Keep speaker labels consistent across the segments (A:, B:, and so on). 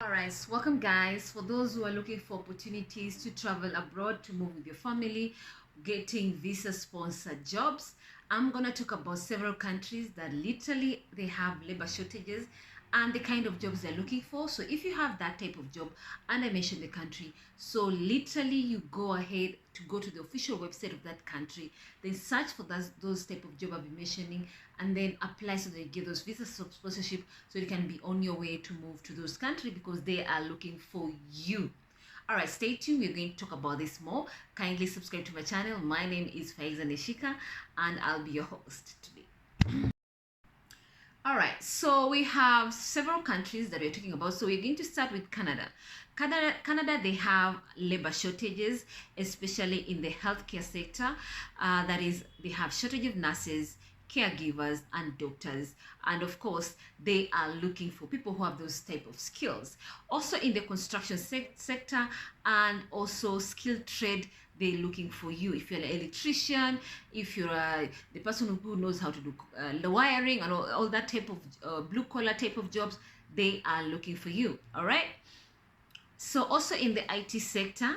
A: Alright, so welcome guys. For those who are looking for opportunities to travel abroad, to move with your family, getting visa sponsored jobs, I'm gonna talk about several countries that literally they have labor shortages and the kind of jobs they're looking for. So if you have that type of job, and I mentioned the country, so literally you go ahead to go to the official website of that country, then search for those type of job I've been mentioning, and then apply so that you get those visa sponsorship so you can be on your way to move to those countries because they are looking for you. All right, stay tuned. We're going to talk about this more. Kindly subscribe to my channel. My name is Faiza Nishika and I'll be your host today. All right, so we have several countries that we're talking about. So we're going to start with Canada. Canada, they have labor shortages, especially in the healthcare sector. That is, they have shortage of nurses, caregivers, and doctors. And of course, they are looking for people who have those type of skills. Also in the construction sector and also skilled trade, they're looking for you. If you're an electrician, if you're the person who knows how to do the wiring and all that type of blue collar type of jobs, they are looking for you. All right. So also in the IT sector,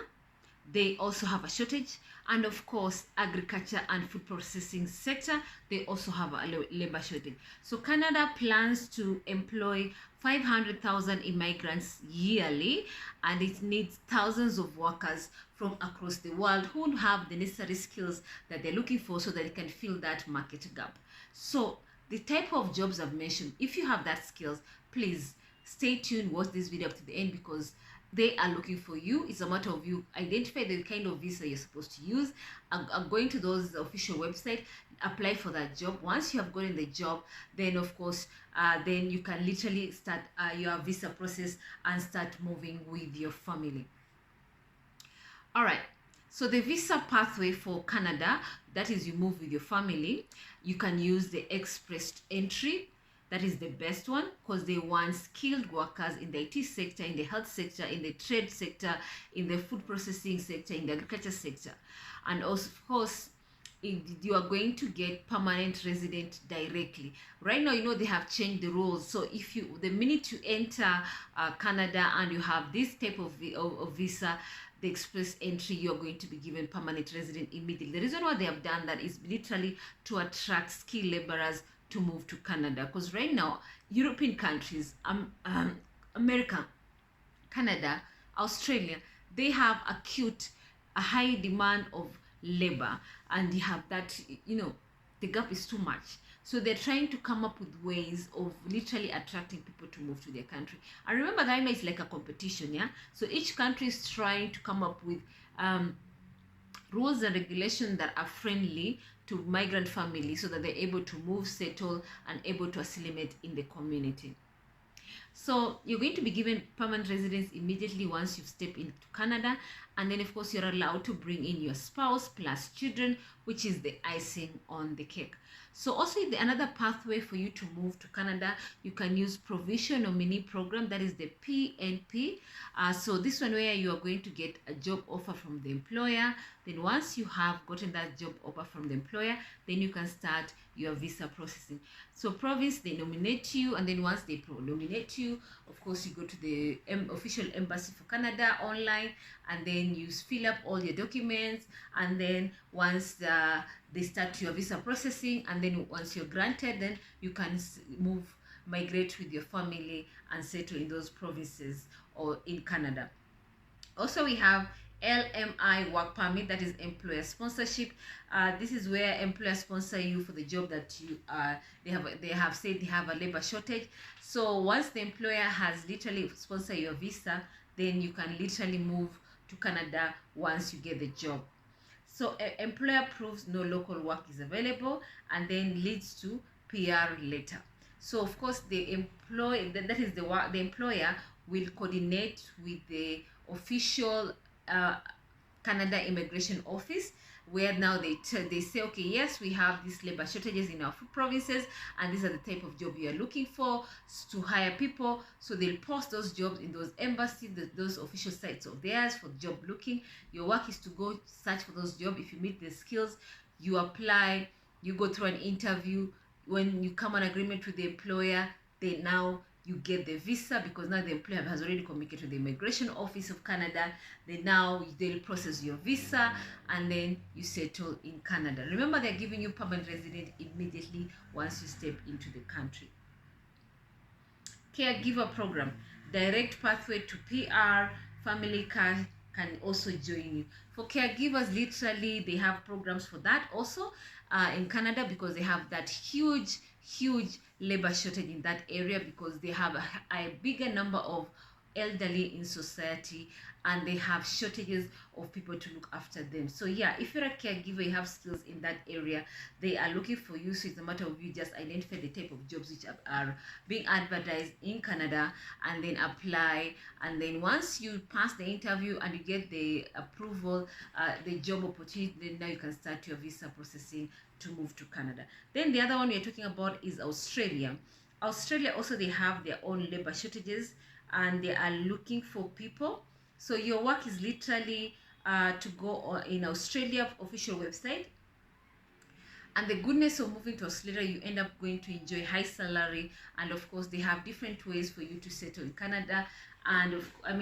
A: they also have a shortage, and of course agriculture and food processing sector, they also have a labor shortage. So Canada plans to employ 500,000 immigrants yearly, and it needs thousands of workers from across the world who have the necessary skills that they're looking for so that they can fill that market gap. So the type of jobs I've mentioned, if you have that skills, please stay tuned, watch this video up to the end because they are looking for you. It's a matter of you identify the kind of visa you're supposed to use and going to those official website, apply for that job. Once you have gotten the job, then of course then you can literally start your visa process and start moving with your family. All right, so the visa pathway for Canada, that is, you move with your family, you can use the express entry. That is the best one because they want skilled workers in the IT sector, in the health sector, in the trade sector, in the food processing sector, in the agriculture sector. And also, of course, you are going to get permanent resident directly. Right now, they have changed the rules. So if you, the minute you enter Canada and you have this type of visa, the express entry, you're going to be given permanent resident immediately. The reason why they have done that is literally to attract skilled laborers to move to Canada, because right now European countries, America, Canada, Australia, they have a high demand of labor, and they have that, the gap is too much. So they're trying to come up with ways of literally attracting people to move to their country. And remember that it's like a competition, yeah? So each country is trying to come up with rules and regulations that are friendly to migrant families so that they're able to move, settle, and able to assimilate in the community. So you're going to be given permanent residence immediately once you step into Canada, and then of course you're allowed to bring in your spouse plus children, which is the icing on the cake. So also another pathway for you to move to Canada, you can use provision nominee program, that is the PNP. So this one where you are going to get a job offer from the employer. Then once you have gotten that job offer from the employer, then you can start your visa processing. So province, they nominate you, and then once they nominate you, of course you go to the official embassy for Canada online, and then you fill up all your documents, and then once they start your visa processing, and then once you're granted, then you can migrate with your family and settle in those provinces or in Canada. Also, we have LMI work permit, that is employer sponsorship. This is where employer sponsor you for the job that you they have said they have a labor shortage. So once the employer has literally sponsored your visa, then you can literally move to Canada once you get the job. So employer proves no local work is available and then leads to PR letter. So of course the employer will coordinate with the official Canada Immigration Office, where now they say, okay, yes, we have these labor shortages in our provinces, and these are the type of job you are looking for to hire people. So they'll post those jobs in those embassies, those official sites of theirs for job looking. Your work is to go search for those jobs. If you meet the skills, you apply, you go through an interview. When you come on agreement with the employer, they now you get the visa, because now the employer has already communicated to the immigration office of Canada. Then now they'll process your visa, and then you settle in Canada. Remember, they're giving you permanent resident immediately once you step into the country. Caregiver program, direct pathway to PR, family can also join you. For caregivers, literally they have programs for that also in Canada, because they have that huge labor shortage in that area, because they have a bigger number of elderly in society, and they have shortages of people to look after them. So yeah, if you're a caregiver, you have skills in that area, they are looking for you. So it's a matter of you just identify the type of jobs which are being advertised in Canada, and then apply. And then once you pass the interview and you get the approval, the job opportunity, then now you can start your visa processing to move to Canada. Then the other one we're talking about is Australia. Australia also, they have their own labor shortages, and they are looking for people. So your work is literally to go in Australia official website. And the goodness of moving to Australia, you end up going to enjoy high salary, and of course they have different ways for you to settle in Canada, and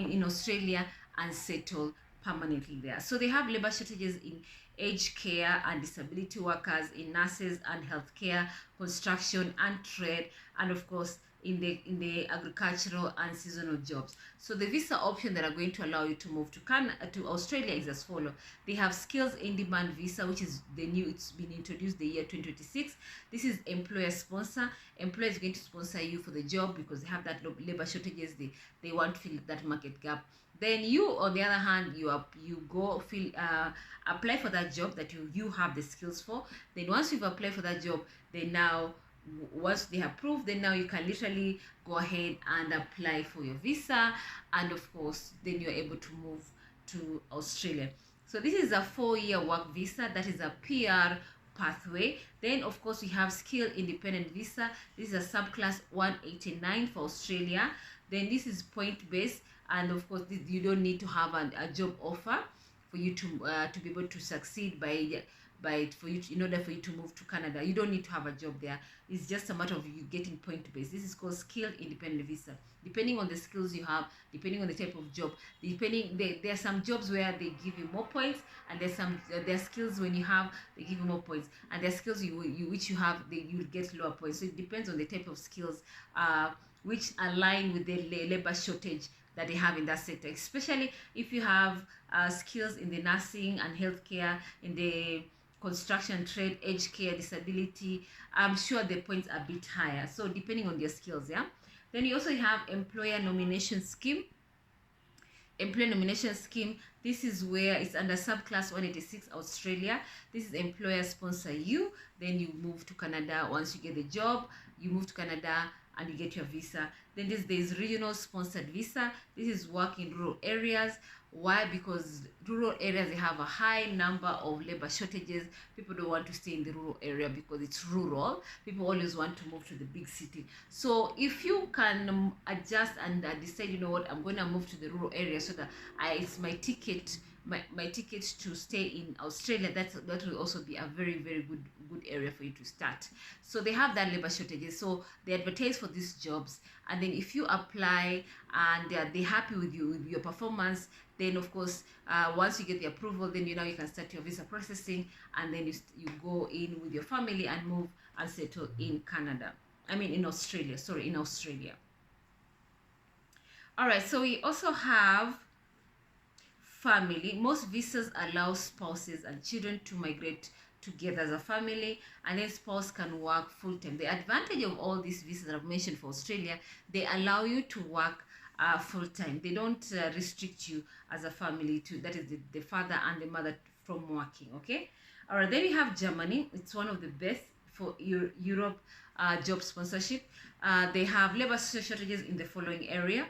A: in Australia, and settle permanently there. So they have labor shortages in aged care and disability workers, in nurses and healthcare, construction and trade, and of course in the agricultural and seasonal jobs. So the visa option that are going to allow you to move to Australia is as follows. They have skills in demand visa, which is it's been introduced the year 2026. This is employer sponsor. Employer is going to sponsor you for the job, because they have that labor shortages. They want to fill that market gap. Then you, on the other hand, you go apply for that job that you have the skills for. Then once you've applied for that job, then now once they approve, then now you can literally go ahead and apply for your visa, and of course then you're able to move to Australia. So this is a 4-year work visa, that is a PR pathway. Then of course we have skill independent visa. This is a subclass 189 for Australia. Then this is point based, and of course you don't need to have a job offer for you to be able to succeed in order for you to move to Canada. You don't need to have a job there. It's just a matter of you getting point based. This is called skilled independent visa. Depending on the skills you have, depending on the type of job, there are some jobs where they give you more points, and there are skills when you have, they give you more points, and there are skills which you have, you get lower points. So it depends on the type of skills which align with the labor shortage that they have in that sector, especially if you have skills in the nursing and healthcare, in the construction, trade, aged care, disability. I'm sure the points are a bit higher. So depending on your skills, yeah. Then you also have employer nomination scheme. Employer nomination scheme, this is where it's under subclass 186 Australia. This is employer sponsor you, then you move to Canada. Once you get the job, you move to Canada and you get your visa. Then there's regional sponsored visa. This is work in rural areas. Why? Because rural areas, they have a high number of labor shortages. People don't want to stay in the rural area because it's rural. People always want to move to the big city. So if you can adjust and decide, you know what, I'm going to move to the rural area, so that it's my ticket to stay in Australia, that will also be a very, very good area for you to start. So they have that labor shortages, so they advertise for these jobs, and then if you apply and they're happy with you, with your performance, then of course once you get the approval, then you can start your visa processing, and then you go in with your family and move and settle in Australia. All right, so we also have family. Most visas allow spouses and children to migrate together as a family, and then spouse can work full-time. The advantage of all these visas that I've mentioned for Australia, they allow you to work full-time. They don't restrict you as a family to, that is the father and the mother, from working. Okay. All right, then we have Germany. It's one of the best for Europe job sponsorship. They have labor shortages in the following area: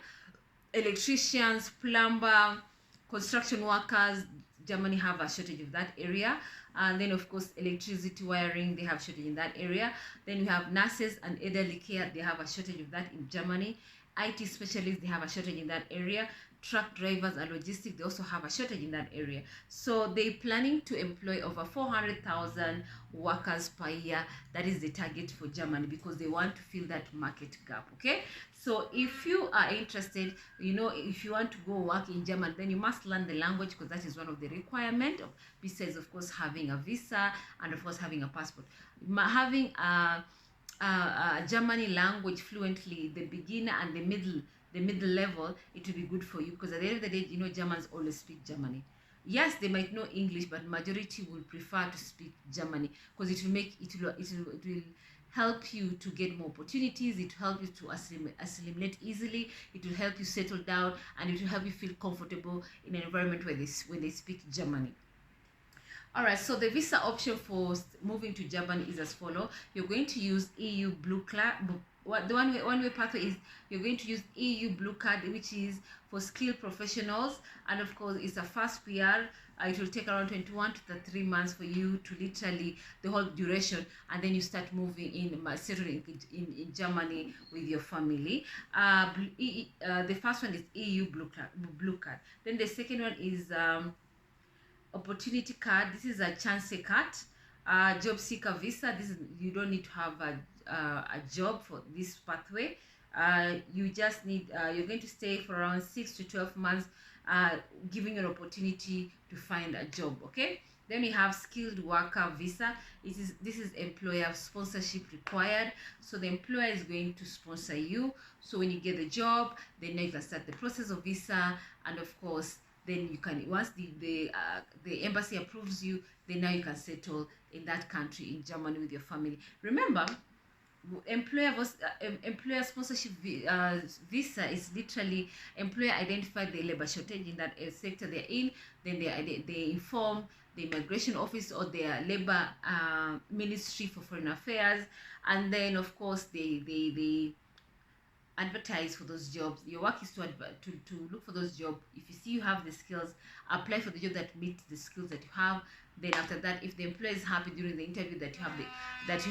A: electricians, plumber, construction workers. Germany have a shortage of that area. And then of course electricity wiring, they have shortage in that area. Then you have nurses and elderly care, they have a shortage of that in Germany. IT specialists, they have a shortage in that area. Truck drivers and logistics, they also have a shortage in that area. So they're planning to employ over 400,000 workers per year. That is the target for Germany, because they want to fill that market gap. Okay, so if you are interested, if you want to go work in Germany, then you must learn the language, because that is one of the requirements, besides of course having a visa and of course having a passport. Having a Germany language fluently, the beginner and the middle level, it will be good for you, because at the end of the day, Germans always speak Germany. Yes, they might know English, but majority will prefer to speak Germany, because it will help you to get more opportunities. It will help you to assimilate easily. It will help you settle down, and it will help you feel comfortable in an environment where they speak Germany. All right, so the visa option for moving to Japan is as follow. You're going to use EU Blue Card. What the one way pathway is, you're going to use EU Blue Card, which is for skilled professionals, and of course it's a fast PR. It will take around 21 to 3 months for you to literally the whole duration, and then you start moving settling in Germany with your family. The first one is EU Blue Card. Then the second one is opportunity card. This is a chance card. Job seeker visa. This is, you don't need to have a job for this pathway. You just need you're going to stay for around 6 to 12 months, giving you an opportunity to find a job. Okay, then we have skilled worker visa. This is employer sponsorship required, so the employer is going to sponsor you. So when you get the job, then you can start the process of visa, and of course then you can, once the embassy approves you, then now you can settle in that country, in Germany, with your family. Remember, employer sponsorship visa is literally employer identify the labor shortage in that sector they're in, then they inform the immigration office or their labor ministry for foreign affairs, and then of course they advertise for those jobs. Your work is to look for those jobs. If you see you have the skills, apply for the job that meets the skills that you have. Then after that, if the employer is happy during the interview that you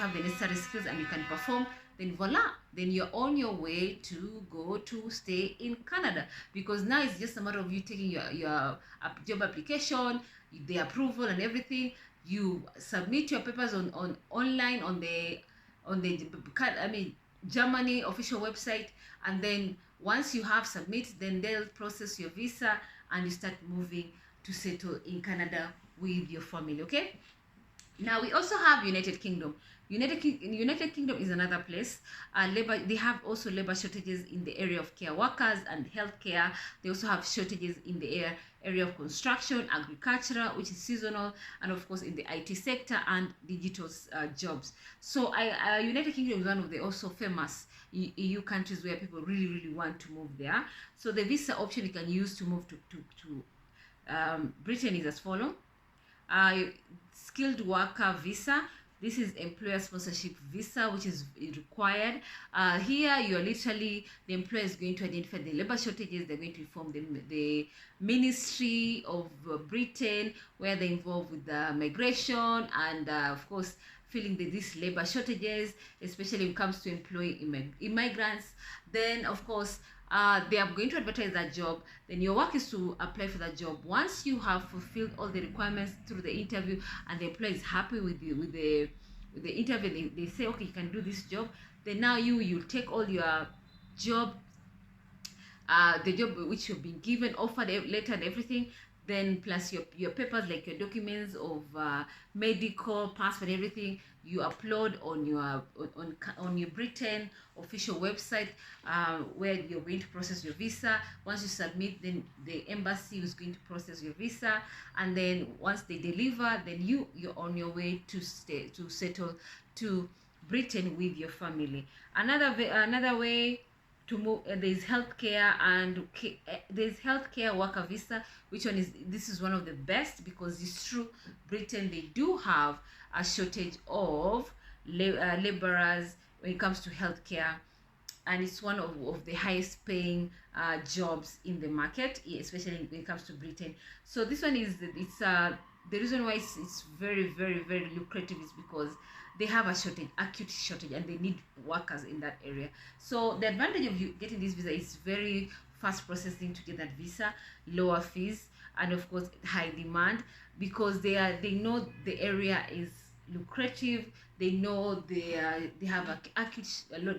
A: have the necessary skills and you can perform, then voila, then you're on your way to go to stay in Canada. Because now it's just a matter of you taking your job application, the approval and everything. You submit your papers on online on the Germany official website, and then once you have submitted, then they'll process your visa and you start moving to settle in Canada with your family. Okay, now we also have United Kingdom. United Kingdom is another place. They have also labor shortages in the area of care workers and healthcare. They also have shortages in the area of construction, agriculture, which is seasonal, and of course in the IT sector and digital jobs. So United Kingdom is one of the also famous EU countries where people really want to move there. So the visa option you can use to move to Britain is as follows. Skilled worker visa. This is employer sponsorship visa, which is required. Here, you're literally, the employer is going to identify the labor shortages. They're going to inform the Ministry of Britain, where they're involved with the migration and, of course, filling these labor shortages, especially when it comes to employing immigrants. Then, of course, they are going to advertise that job. Then your work is to apply for that job. Once you have fulfilled all the requirements through the interview and the employer is happy with you with the interview, they say, okay, you can do this job. Then now you take all your job, the job which you've been given, offered, letter and everything, then plus your papers like your documents of medical, passport, everything, you upload on your Britain official website, where you're going to process your visa. Once you submit, then the embassy is going to process your visa, and then once they deliver, then you're on your way to settle to Britain with your family. Another way to move, there's healthcare and there's healthcare worker visa. This is one of the best, because it's true, Britain, they do have a shortage of laborers when it comes to healthcare, and it's one of the highest paying jobs in the market, especially when it comes to Britain. So this one is the reason why it's very lucrative is because they have a shortage, acute shortage, and they need workers in that area. So the advantage of you getting this visa is very fast processing to get that visa, lower fees, and of course high demand, because they know the area is lucrative. They know they have a acute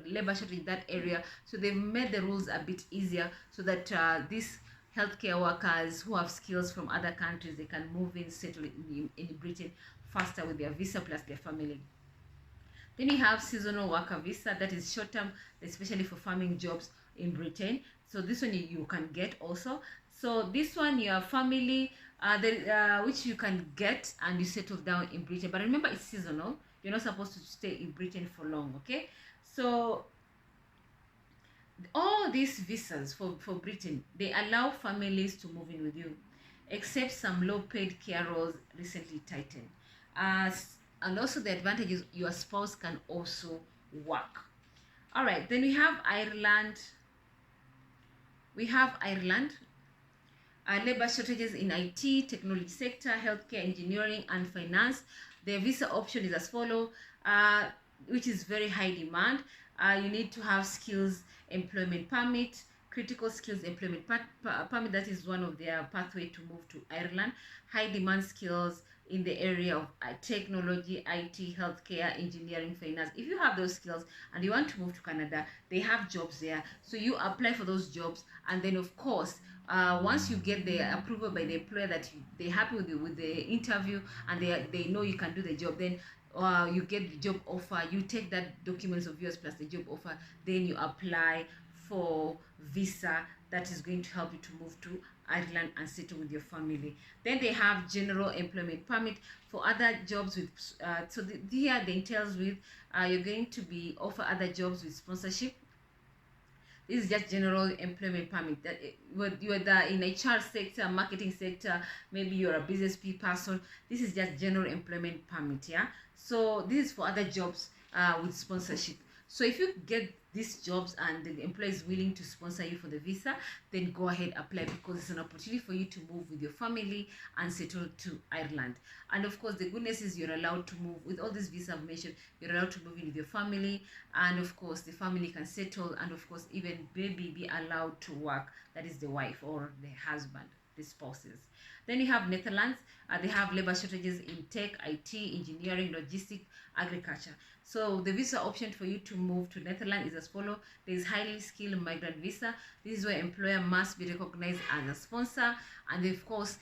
A: labor shortage in that area, so they've made the rules a bit easier so that these healthcare workers who have skills from other countries, they can move in, settle in Britain faster with their visa plus their family. Then you have seasonal worker visa, that is short term, especially for farming jobs in Britain. So this one you can get also. So this one, your family, which you can get and you settle down in Britain. But remember, it's seasonal. You're not supposed to stay in Britain for long, okay? So all these visas for Britain, they allow families to move in with you, except some low-paid care roles recently tightened. And also the advantage is your spouse can also work. All right, then we have Ireland. Labor shortages in IT, technology sector, healthcare, engineering, and finance. The visa option is as follows, which is very high demand. You need to have skills employment permit, critical skills employment permit. That is one of their pathway to move to Ireland. High demand skills in the area of technology, IT, healthcare, engineering, finance. If you have those skills and you want to move to Canada, they have jobs there. So you apply for those jobs, and then of course, once you get the approval by the employer that they're happy with the interview and they know you can do the job, then you get the job offer. You take that documents of yours plus the job offer, then you apply for visa that is going to help you to move to Ireland and settle with your family. Then they have general employment permit for other jobs with here the entails with you're going to be offer other jobs with sponsorship. This is just general employment permit. That you are in HR sector, marketing sector, maybe you're a business person. This is just general employment permit. Yeah. So this is for other jobs with sponsorship. So if you get these jobs and the employer is willing to sponsor you for the visa, then go ahead, apply, because it's an opportunity for you to move with your family and settle to Ireland. And of course, the goodness is you're allowed to move with all these visas I've mentioned. You're allowed to move in with your family, and of course the family can settle, and of course even baby be allowed to work. That is the wife or the husband, the spouses. Then you have Netherlands. They have labor shortages in tech, IT, engineering, logistics, agriculture. So the visa option for you to move to Netherlands is as follows. There is highly skilled migrant visa. This is where employer must be recognized as a sponsor. And of course,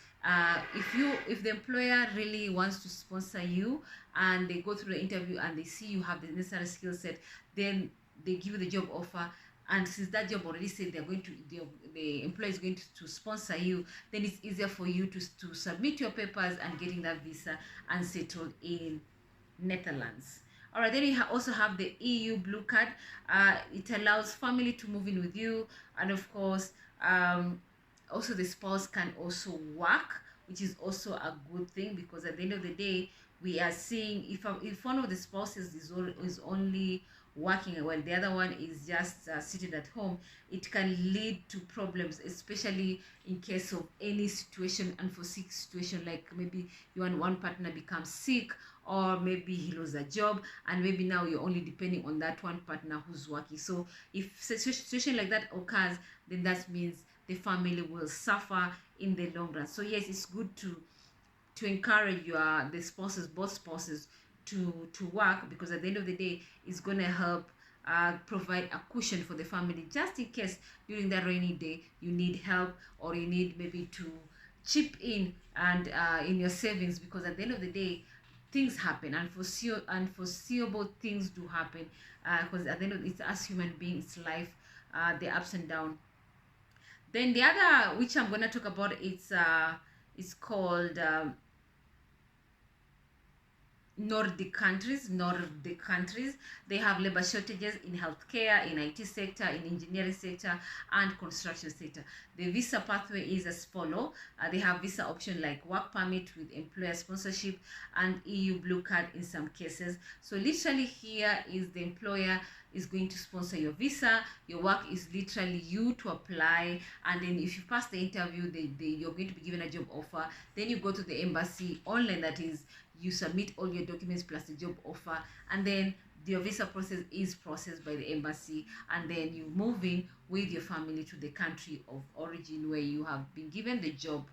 A: if the employer really wants to sponsor you and they go through the interview and they see you have the necessary skill set, then they give you the job offer. And since that job already said they're going to, the employer is going to sponsor you, then it's easier for you to submit your papers and getting that visa and settle in Netherlands. All right, then you also have the EU blue card. It allows family to move in with you, and of course, also the spouse can also work, which is also a good thing, because at the end of the day, we are seeing if one of the spouses is only working while the other one is just seated at home, it can lead to problems, especially in case of any situation, unforeseen situation, like maybe you and one partner becomes sick, or maybe he loses a job, and maybe now you're only depending on that one partner who's working. So if situation like that occurs, then that means the family will suffer in the long run. So yes, it's good to encourage both spouses to work, because at the end of the day, it's going to help provide a cushion for the family, just in case during that rainy day you need help, or you need maybe to chip in and in your savings, because at the end of the day, things happen, unforeseeable things do happen, because at the end of it's as human beings, it's life, the ups and downs. Then the other, which I'm going to talk about, it's called Nordic countries. They have labor shortages in healthcare, in IT sector, in engineering sector, and construction sector. The visa pathway is as follow. They have visa option like work permit with employer sponsorship and EU blue card in some cases. So literally here is the employer is going to sponsor your visa. Your work is literally you to apply, and then if you pass the interview, you're going to be given a job offer. Then you go to the embassy online, that is you submit all your documents plus the job offer, and then your visa process is processed by the embassy, and then you move in with your family to the country of origin where you have been given the job.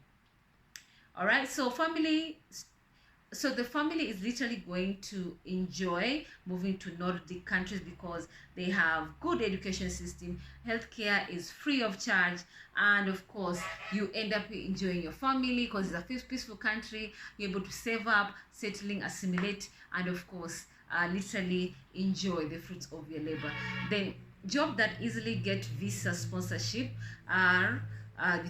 A: All right, so the family is literally going to enjoy moving to Nordic countries because they have good education system, healthcare is free of charge, and of course you end up enjoying your family because it's a peaceful country. You're able to save up, settling, assimilate, and of course literally enjoy the fruits of your labor. Then jobs that easily get visa sponsorship are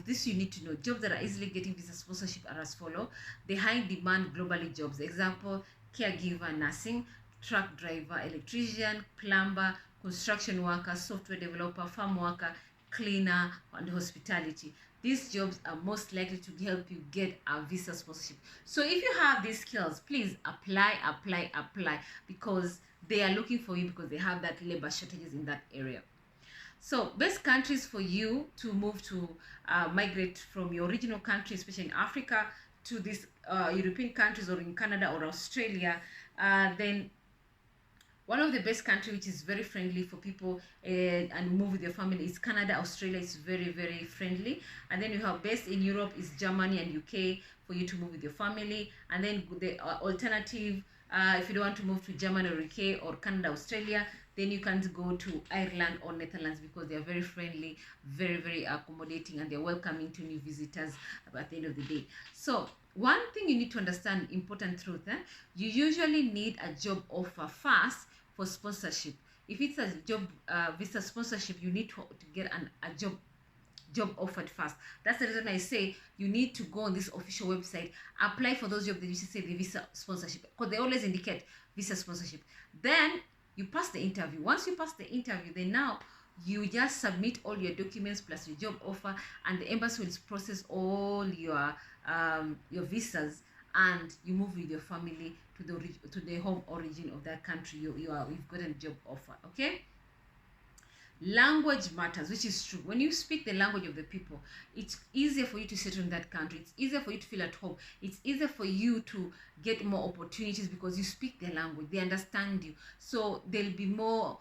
A: this you need to know. Jobs that are easily getting visa sponsorship are as follow: the high demand globally jobs, example caregiver, nursing, truck driver, electrician, plumber, construction worker, software developer, farm worker, cleaner, and hospitality. These jobs are most likely to help you get a visa sponsorship. So if you have these skills, please apply, because they are looking for you because they have that labor shortages in that area. So best countries for you to move to, migrate from your original country, especially in Africa, to these European countries or in Canada or Australia. Then one of the best country which is very friendly for people and move with your family is Canada. Australia is very friendly. And then you have best in Europe is Germany and UK for you to move with your family. And then the alternative, if you don't want to move to Germany or UK or Canada, Australia, then you can go to Ireland or Netherlands because they are very friendly, very accommodating, and they're welcoming to new visitors at the end of the day. So one thing you need to understand, important truth, you usually need a job offer first for sponsorship. If it's a job visa sponsorship, you need to get a job offered first. That's the reason I say you need to go on this official website, apply for those jobs that you say the visa sponsorship, because they always indicate visa sponsorship. Then you pass the interview. Once you pass the interview, then now you just submit all your documents plus your job offer, and the embassy will process all your visas, and you move with your family to the home origin of that country. You've gotten a job offer. Okay. Language matters, which is true. When you speak the language of the people, it's easier for you to settle in that country. It's easier for you to feel at home. It's easier for you to get more opportunities because you speak their language. They understand you, so they'll be more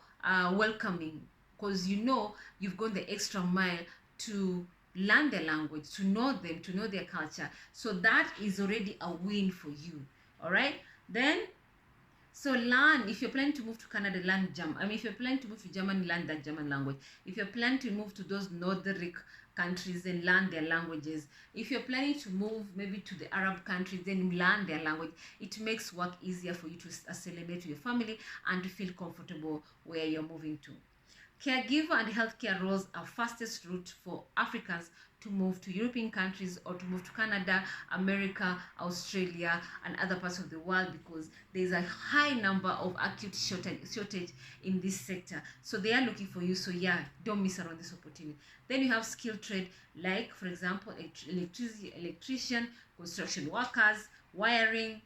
A: welcoming because you've gone the extra mile to learn their language, to know them, to know their culture. So that is already a win for you. All right. Then so learn. If you're planning to move to Canada, learn German. If you're planning to move to Germany, learn that German language. If you're planning to move to those Nordic countries, then learn their languages. If you're planning to move maybe to the Arab countries, then learn their language. It makes work easier for you to assimilate with your family and to feel comfortable where you're moving to. Caregiver and healthcare roles are fastest route for Africans to move to European countries or to move to Canada, America, Australia, and other parts of the world because there's a high number of acute shortage in this sector. So they are looking for you. So yeah, don't miss out on this opportunity. Then you have skilled trade, like for example, electrician, construction workers, wiring.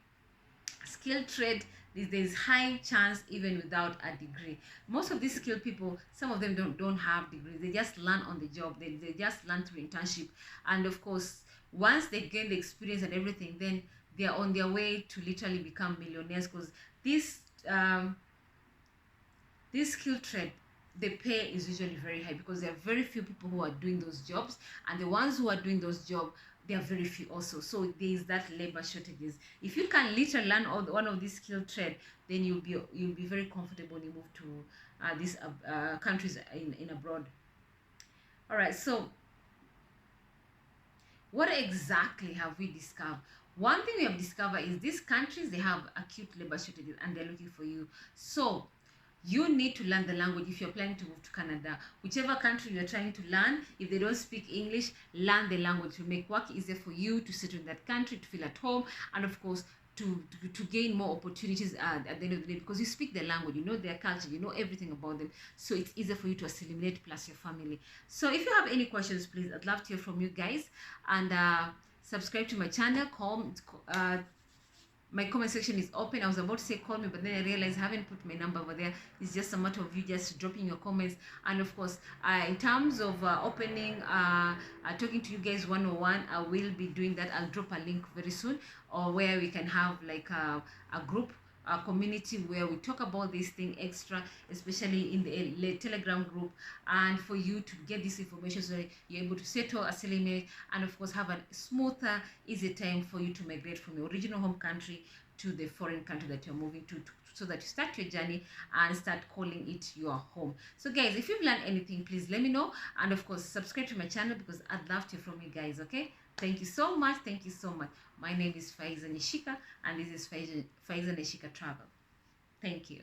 A: Skilled trade, there's high chance even without a degree. Most of these skilled people, some of them don't have degrees. They just learn on the job. They just learn through internship, and of course once they gain the experience and everything, then they are on their way to literally become millionaires because this skilled trade, the pay is usually very high because there are very few people who are doing those jobs, and the ones who are doing those jobs, they are very few also. So there is that labor shortages. If you can literally learn one of these skilled trade, then you'll be very comfortable when you move to these countries in abroad. All right. So what exactly have we discovered? One thing we have discovered is these countries, they have acute labor shortages and they're looking for you. So you need to learn the language if you're planning to move to Canada. Whichever country you're trying to learn, if they don't speak English, learn the language to make work easier for you, to settle in that country, to feel at home, and of course to gain more opportunities at the end of the day because you speak their language, you know their culture, you know everything about them. So it's easier for you to assimilate plus your family. So if you have any questions, please, I'd love to hear from you guys. And subscribe to my channel, my comment section is open. I was about to say call me, but then I realized I haven't put my number over there. It's just a matter of you just dropping your comments. And of course, in terms of opening, talking to you guys one-on-one, I will be doing that. I'll drop a link very soon, or where we can have like a group, a community where we talk about this thing extra, especially in the Telegram group, and for you to get this information so that you're able to settle a settlement, and of course have a smoother, easy time for you to migrate from your original home country to the foreign country that you're moving to, so that you start your journey and start calling it your home. So guys, if you've learned anything, please let me know, and of course subscribe to my channel because I'd love to hear from you guys. Okay, thank you so much. Thank you so much. My name is Faiza Nishika, and this is Faiza Nishika Travel. Thank you.